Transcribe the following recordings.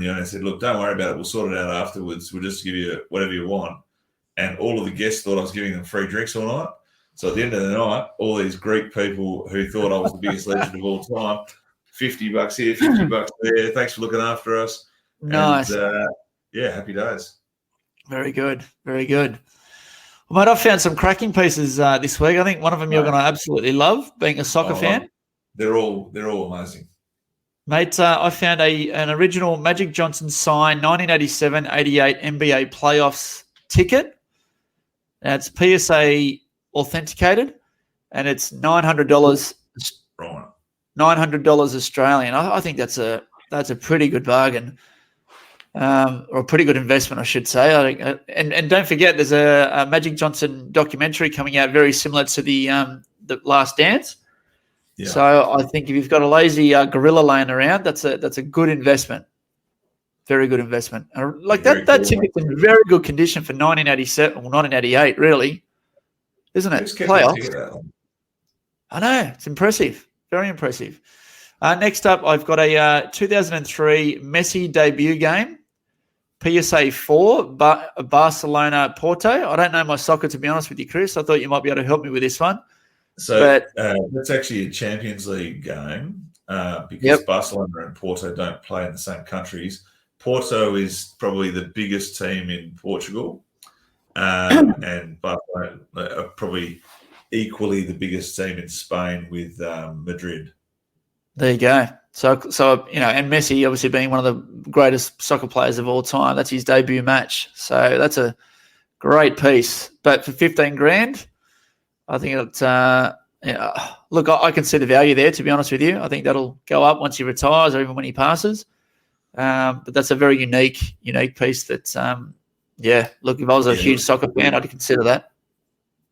you. And I said, look, don't worry about it. We'll sort it out afterwards. We'll just give you whatever you want. And all of the guests thought I was giving them free drinks all night. So at the end of the night, all these Greek people who thought I was the biggest legend of all time, $50 here, $50 there. Thanks for looking after us. Nice. And, happy days. Very good. Very good. Well, mate, I've found some cracking pieces this week. I think one of them you're going to absolutely love, being a soccer fan. They're all amazing. Mate, I found an original Magic Johnson signed 1987-88 NBA playoffs ticket. Now, it's PSA authenticated, and it's $900. Right. $900 Australian. I think that's a pretty good bargain, or a pretty good investment, I should say. I think, and don't forget, there's a Magic Johnson documentary coming out very similar to the Last Dance. Yeah. So I think if you've got a lazy gorilla laying around, that's a good investment. Very good investment. That ticket's in very good condition for 1987 or 1988, really, isn't it? Playoffs. I know, it's impressive. Very impressive. Next up, I've got a 2003 Messi debut game, PSA 4, Barcelona Porto. I don't know my soccer, to be honest with you, Chris. I thought you might be able to help me with this one. So that's actually a Champions League game because Barcelona and Porto don't play in the same countries. Porto is probably the biggest team in Portugal, and Barcelona are probably equally the biggest team in Spain with Madrid. There you go. So and Messi obviously being one of the greatest soccer players of all time. That's his debut match. So that's a great piece. But for $15,000, I think it's look, I can see the value there, to be honest with you. I think that'll go up once he retires or even when he passes. But that's a very unique piece that, look, if I was a huge soccer fan, I'd consider that.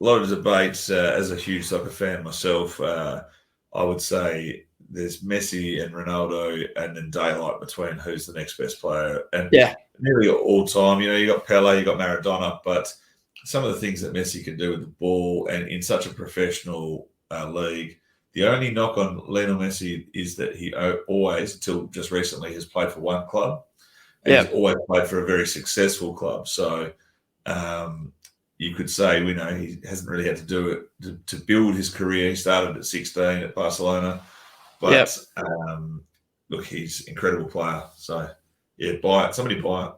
A lot of debates. As a huge soccer fan myself, I would say there's Messi and Ronaldo and then daylight between who's the next best player. And nearly all time, you got Pele, you got Maradona, but some of the things that Messi can do with the ball and in such a professional league, the only knock on Lionel Messi is that he always, until just recently, has played for one club. And he's always played for a very successful club. So you could say, he hasn't really had to do it to build his career. He started at 16 at Barcelona. But, look, he's an incredible player. So, buy it. Somebody buy it.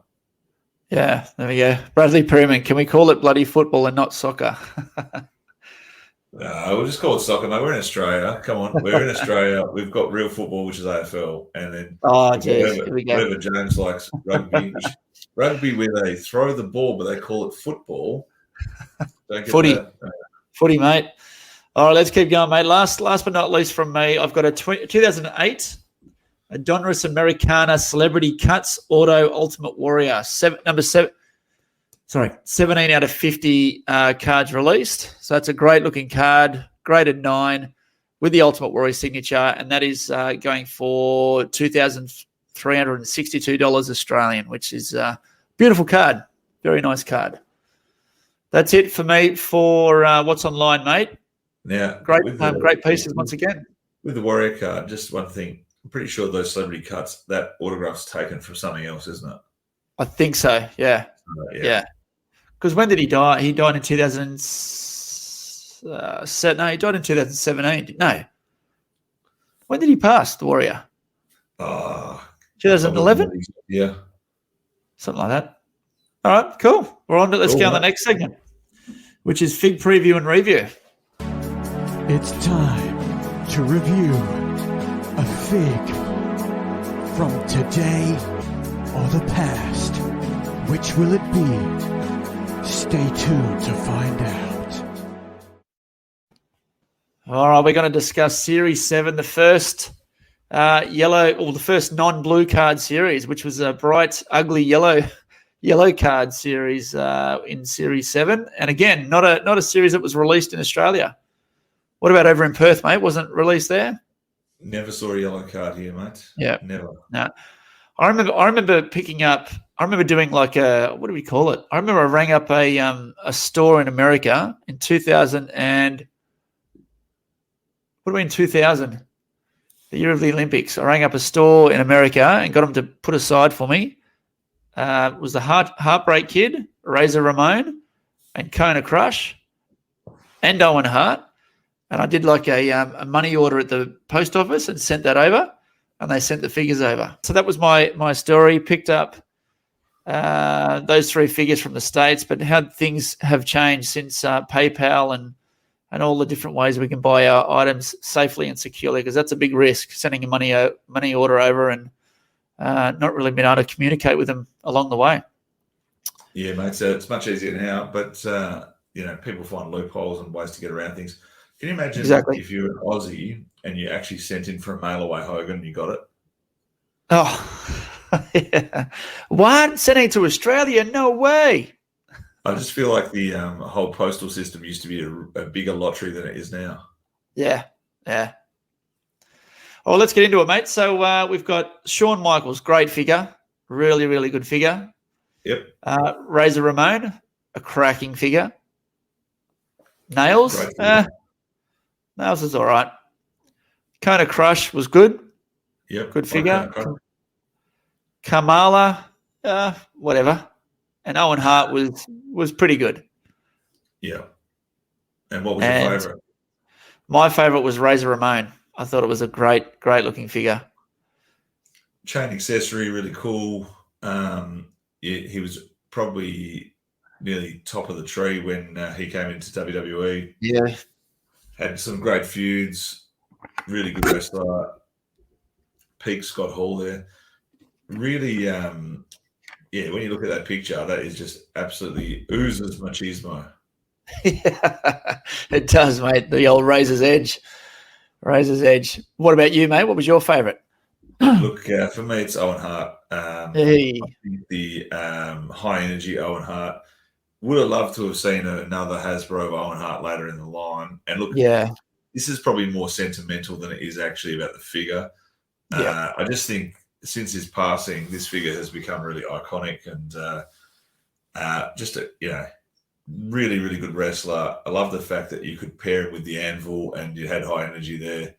Yeah, there we go. Bradley Perryman, can we call it bloody football and not soccer? We'll just call it soccer, mate. We're in Australia. Come on. We're in Australia. We've got real football, which is AFL. And then whatever James likes, rugby. Rugby where they throw the ball, but they call it football. Footy, mate. All right, let's keep going, mate. Last but not least from me, I've got a 2008 a Donruss Americana Celebrity Cuts Auto Ultimate Warrior. 17 out of 50 cards released. So that's a great-looking card, graded 9, with the Ultimate Warrior signature, and that is going for $2,362 Australian, which is a beautiful card. Very nice card. That's it for me for what's online, mate. Now, great pieces once again. With the Warrior card, just one thing. I'm pretty sure those celebrity cuts, that autograph's taken from something else, isn't it? I think so, yeah. Because when did he die? He died in 2007. No, he died in 2017. No. When did he pass, the Warrior? 2011? Yeah. Something like that. All right, cool. We're on to let's go on the next segment, which is Fig Preview and Review. It's time to review a fig from today or the past. Which will it be? Stay tuned to find out. All right, we're going to discuss Series 7, the first the first non-blue card series, which was a bright, ugly yellow card series in Series 7. And again, not a series that was released in Australia. What about over in Perth, mate? Wasn't released there? Never saw a yellow card here, mate. Yeah. Never. No. I remember picking up, doing like what do we call it? I remember I rang up a store in America in 2000 and, what do we in 2000? the year of the Olympics. I rang up a store in America and got them to put aside for me. It was the Heartbreak Kid, Razor Ramone, and Kona Crush, and Owen Hart. And I did like a money order at the post office and sent that over, and they sent the figures over. So that was my story. Picked up those 3 figures from the States, but how things have changed since PayPal and all the different ways we can buy our items safely and securely, because that's a big risk, sending a money order over and not really being able to communicate with them along the way. Yeah, mate. So it's much easier now, but people find loopholes and ways to get around things. Can you imagine if you're an Aussie and you actually sent in for a mail away Hogan and you got it? Oh, yeah. What? Sending it to Australia? No way. I just feel like the whole postal system used to be a bigger lottery than it is now. Yeah. Well, let's get into it, mate. So we've got Shawn Michaels, great figure, really, really good figure. Yep. Razor Ramone, a cracking figure. Nails? Nails is all right. Kona Crush was good. Yep. Good figure. Kamala, whatever. And Owen Hart was pretty good. Yeah. And what was your favourite? My favourite was Razor Ramone. I thought it was a great looking figure. Chain accessory, really cool. He was probably nearly top of the tree when he came into WWE. Yeah. Had some great feuds. Really good wrestler. Peak Scott Hall there. Really, when you look at that picture, that is just absolutely oozes machismo. Yeah, it does, mate. The old Razor's Edge. What about you, mate? What was your favourite? Look, for me, it's Owen Hart. Hey. I think the high energy Owen Hart. Would have loved to have seen another Hasbro of Owen Hart later in the line. And look, this is probably more sentimental than it is actually about the figure. Yeah. I just think since his passing, this figure has become really iconic and just a really, really good wrestler. I love the fact that you could pair him with the Anvil and you had high energy there,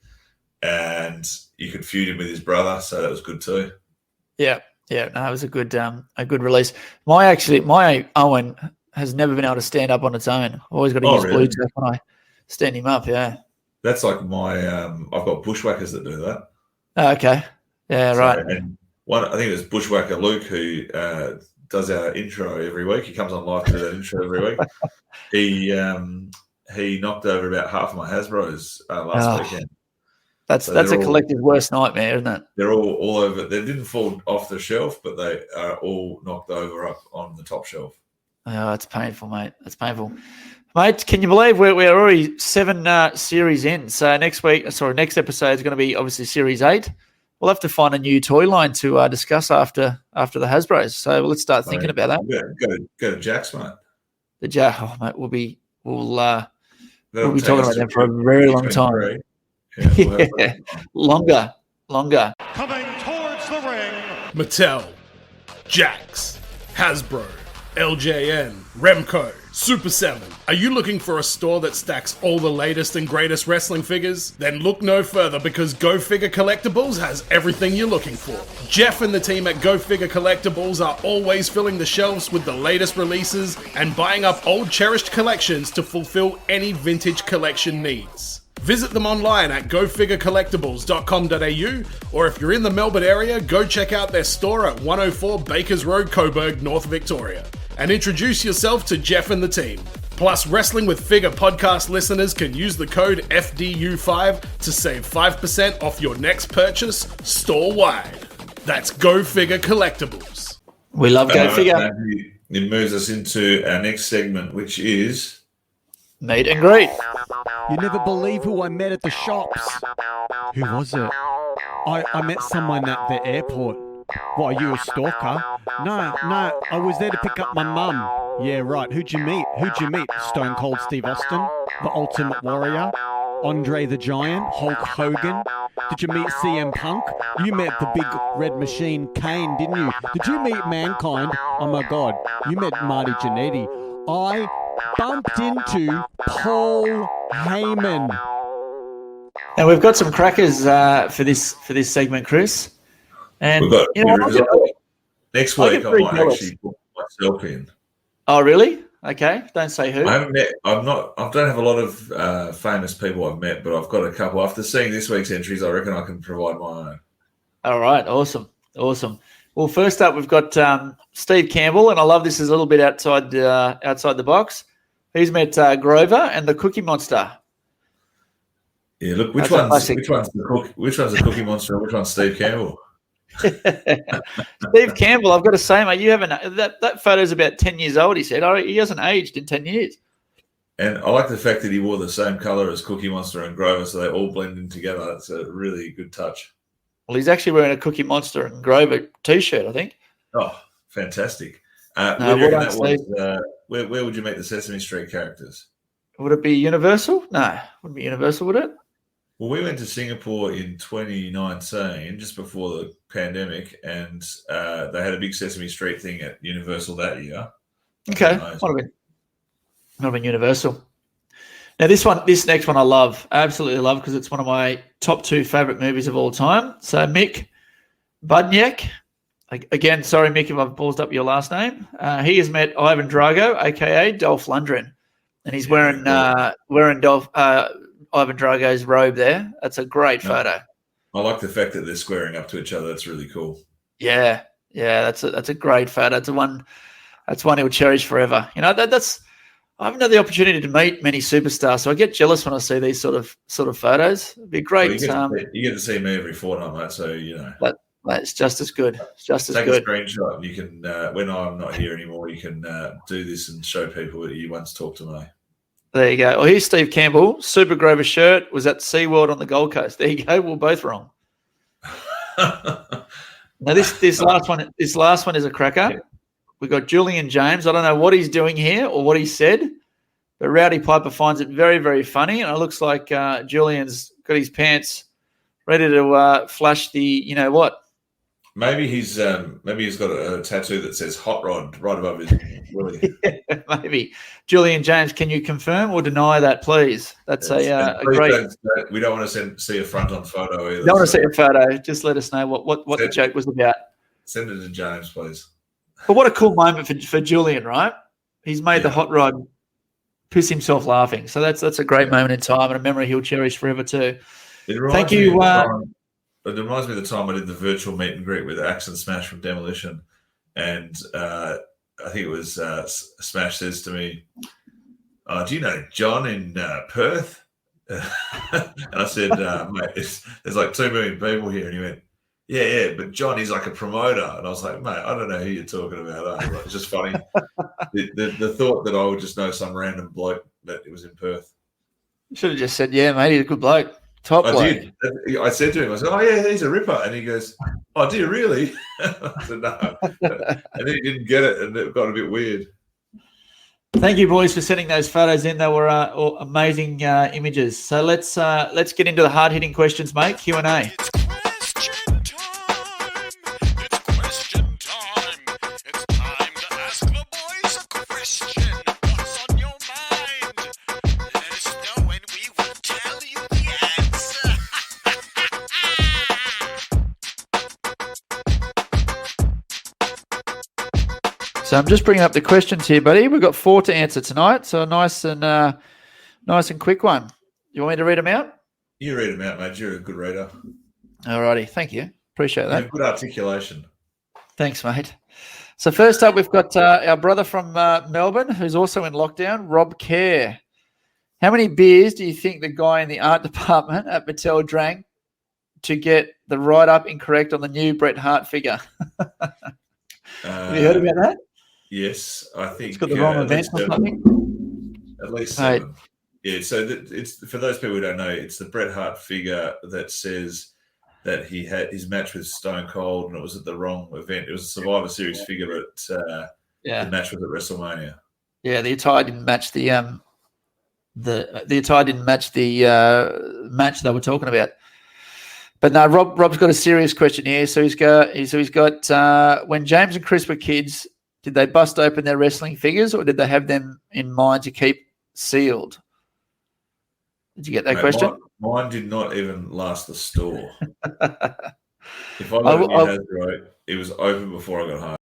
and you could feud him with his brother, so that was good too. Yeah, no, it was a good release. My Owen has never been able to stand up on its own. Always got to use blue tape when I stand him up. Yeah, that's like my. I've got bushwhackers that do that. Oh, okay. Yeah, so, right. And I think it was Bushwhacker Luke who does our intro every week. He comes on live to do that intro every week. He knocked over about half of my Hasbros last weekend. That's a collective's worst nightmare, isn't it? They're all over. They didn't fall off the shelf, but they are all knocked over up on the top shelf. Oh, it's painful, mate. It's painful. Mate, can you believe we're already 7 series in? So next episode is going to be obviously Series 8. We'll have to find a new toy line to discuss after the Hasbros. So let's start thinking about that. Yeah, go to Jack's, mate. The Jack, mate, we'll be talking about them for a very long time. Yeah, longer. Coming towards the ring, Mattel, Jack's, Hasbro, LJN, Remco, Super 7. Are you looking for a store that stacks all the latest and greatest wrestling figures? Then look no further, because Go Figure Collectibles has everything you're looking for. Jeff and the team at Go Figure Collectibles are always filling the shelves with the latest releases and buying up old cherished collections to fulfill any vintage collection needs. Visit them online at gofigurecollectibles.com.au, or if you're in the Melbourne area, go check out their store at 104 Bakers Road, Coburg, North Victoria. And introduce yourself to Jeff and the team. Plus, Wrestling with Figure podcast listeners can use the code FDU5 to save 5% off your next purchase store-wide. That's Go Figure Collectibles. We love Go Figure. It moves us into our next segment, which is... Meet and greet. You never believe who I met at the shops. Who was it? I met someone at the airport. What, are you a stalker? No, I was there to pick up my mum. Yeah, right. Who'd you meet? Stone Cold Steve Austin? The Ultimate Warrior? Andre the Giant? Hulk Hogan? Did you meet CM Punk? You met the big red machine Kane, didn't you? Did you meet Mankind? Oh my God, you met Marty Jannetty. I bumped into Paul Heyman. Now we've got some crackers for this segment, Chris. And We've got next week. I might jealous. actually put myself in. Oh, really? Okay. Don't say who. I haven't met. I don't have a lot of famous people I've met, but I've got a couple. After seeing this week's entries, I reckon I can provide my own. All right. Awesome. Well, first up, we've got Steve Campbell, and I love this is a little bit outside the box. He's met Grover and the Cookie Monster. Yeah, look, which one's the Cookie Monster and which one's Steve Campbell? Steve Campbell, I've got to say, mate, you haven't that photo's about 10 years old, he said. He hasn't aged in 10 years. And I like the fact that he wore the same colour as Cookie Monster and Grover, so they all blend in together. It's a really good touch. Well, he's actually wearing a Cookie Monster and Grover T-shirt, I think. Oh, fantastic. Where would you meet the Sesame Street characters? Would it be Universal? No, wouldn't be Universal, would it? Well, we went to Singapore in 2019, just before the pandemic, and they had a big Sesame Street thing at Universal that year. Okay, might have been Universal. Now, this next one I love, absolutely love, because it's one of my top 2 favourite movies of all time. So Mick Budniak, again, sorry, Mick, if I've ballsed up your last name. He has met Ivan Drago, a.k.a. Dolph Lundgren, and he's wearing Ivan Drago's robe there. That's a great photo. I like the fact that they're squaring up to each other. That's really cool. Yeah, that's a great photo. That's one he'll cherish forever. You know, I haven't had the opportunity to meet many superstars, so I get jealous when I see these sort of photos. It'd be great. Well, you get to see me every fortnight, mate. So you know. But it's just as good. It's just as good. Take a screenshot. You can when I'm not here anymore, you can do this and show people that you once talked to me. There you go. Well, here's Steve Campbell. Super Grover shirt was at SeaWorld on the Gold Coast. There you go. We're both wrong. Now this last one is a cracker. Yeah. We've got Julian James. I don't know what he's doing here or what he said, but Rowdy Piper finds it very, very funny. And it looks like Julian's got his pants ready to flash the, you know what? Maybe he's got a tattoo that says "Hot Rod" right above his willy. Yeah, maybe. Julian James, can you confirm or deny that, please? That's a great. We don't want to see a front on photo either. Don't want to see a photo. Just let us know what the joke was about. Send it to James, please. But what a cool moment for Julian, right? He's made the Hot Rod piss himself laughing. So that's a great moment in time and a memory he'll cherish forever too. Thank you. It reminds me of the time I did the virtual meet and greet with Axe and Smash from Demolition. And I think it was Smash says to me, do you know John in Perth? And I said, mate, there's like 2 million people here. And he went, yeah, but John is like a promoter. And I was like, mate, I don't know who you're talking about. It's just funny. the thought that I would just know some random bloke that it was in Perth. You should have just said, yeah, mate, he's a good bloke. Top bloke. I said to him, I said, oh, yeah, he's a ripper. And he goes, oh, do you really? I said, no. And then he didn't get it, and it got a bit weird. Thank you, boys, for sending those photos in. They were amazing images. So let's get into the hard-hitting questions, mate. Q&A. So I'm just bringing up the questions here, buddy. We've got 4 to answer tonight, so a nice and quick one. You want me to read them out? You read them out, mate. You're a good reader. All righty. Thank you. Appreciate that. Good articulation. Thanks, mate. So first up, we've got our brother from Melbourne, who's also in lockdown, Rob Kerr. How many beers do you think the guy in the art department at Mattel drank to get the write-up incorrect on the new Bret Hart figure? Have you heard about that? Yes, I think it's got the wrong event or something. At least 7. Yeah, so it's for those people who don't know, it's the Bret Hart figure that says that he had his match with Stone Cold and it was at the wrong event. It was a Survivor Series figure, but the match was at WrestleMania. Yeah, the attire didn't match the attire didn't match the match they were talking about. But no, Rob's got a serious question here. So he's got when James and Chris were kids, did they bust open their wrestling figures or did they have them in mind to keep sealed? Did you get that question? Mine did not even last the store. If I got a new Hasbro, it was open before I got home.